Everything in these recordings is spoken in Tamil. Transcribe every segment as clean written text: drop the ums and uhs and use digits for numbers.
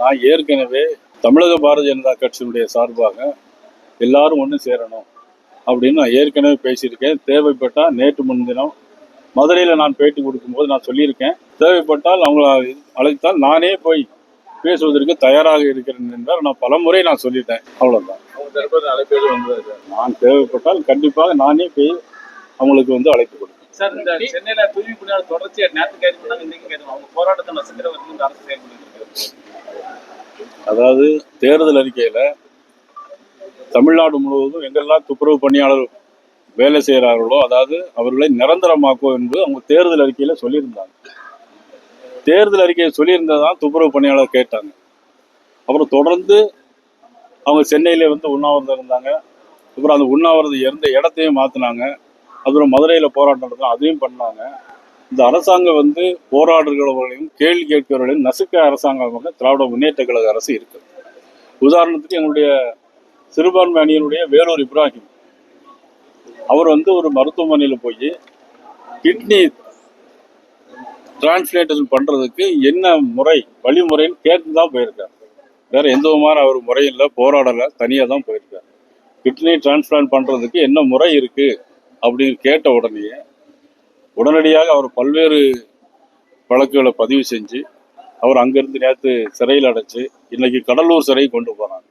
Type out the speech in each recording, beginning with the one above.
நான் ஏற்கனவே தமிழக பாரதிய ஜனதா கட்சியினுடைய சார்பாக எல்லாரும் ஒன்று சேரணும் அப்படின்னு நான் ஏற்கனவே பேசியிருக்கேன். தேவைப்பட்டால் நேற்று முன்தினம் மதுரையில் நான் பேட்டி கொடுக்கும்போது நான் சொல்லியிருக்கேன், தேவைப்பட்டால் அவங்கள அழைத்தால் நானே போய் பேசுவதற்கு தயாராக இருக்கிறேன் என்றால் நான் பலமுறை நான் சொல்லிட்டேன். அவ்வளோதான். நான் தேவைப்பட்டால் கண்டிப்பாக நானே போய் அவங்களுக்கு வந்து அழைப்பு கொடுப்பேன். சார், இந்த சென்னையில தூய்மை பணியாளர் தொடர்ச்சியா நேற்று கைது பண்ணாங்க, இன்னைக்கு கைது அவங்க போராட்டத்தை நசுக்கிற வரைக்கும் இந்த அரசு செயல்பட்டு. அதாவது தேர்தல் அறிக்கையில தமிழ்நாடு முழுவதும் எங்கெல்லாம் துப்புரவு பணியாளர் வேலை செய்கிறார்களோ அதாவது அவர்களை நிரந்தரமாக்கும் என்று அவங்க தேர்தல் அறிக்கையில சொல்லியிருந்தாங்க. தேர்தல் அறிக்கையை சொல்லியிருந்ததான் துப்புரவு பணியாளர் கேட்டாங்க. அப்புறம் தொடர்ந்து அவங்க சென்னையில வந்து உண்ணாவிரதம் இருந்தாங்க. அப்புறம் அந்த உண்ணாவிரதம் இருந்த இடத்தையும் மாற்றினாங்க. அப்புறம் மதுரையில் போராட்டம் நடத்தினா அதையும் பண்ணாங்க. இந்த அரசாங்கம் வந்து போராடுகிறவர்களையும் கேள்வி கேட்கிறவர்களையும் நசுக்க அரசாங்கமாக திராவிட முன்னேற்ற கழக அரசு இருக்குது. உதாரணத்துக்கு எங்களுடைய சிறுபான்மை அணியினுடைய வேலூர் இப்ராஹிம் அவர் வந்து ஒரு மருத்துவமனையில் போய் கிட்னி டிரான்ஸ்லேஷன் பண்ணுறதுக்கு என்ன முறை வழிமுறைன்னு கேட்டு தான் போயிருக்கார். வேற எந்த விதமான அவர் முறையில் போராடலை, தனியாக தான் போயிருக்கார். கிட்னி டிரான்ஸ்பிளான்ட் பண்ணுறதுக்கு என்ன முறை இருக்குது அப்படின்னு கேட்ட உடனடியாக அவர் பல்வேறு வழக்குகளை பதிவு செஞ்சு அவர் அங்கிருந்து நேற்று சிறையில் அடைச்சு இன்னைக்கு கடலூர் சிறையை கொண்டு போறாங்க.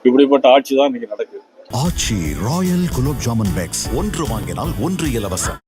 இப்படிப்பட்ட ஆட்சி தான் இன்னைக்கு நடக்குது. ஆச்சி ராயல் குலோப் ஜாமுன் பேக்ஸ் 1 வாங்கினால் 1 இலவசம்.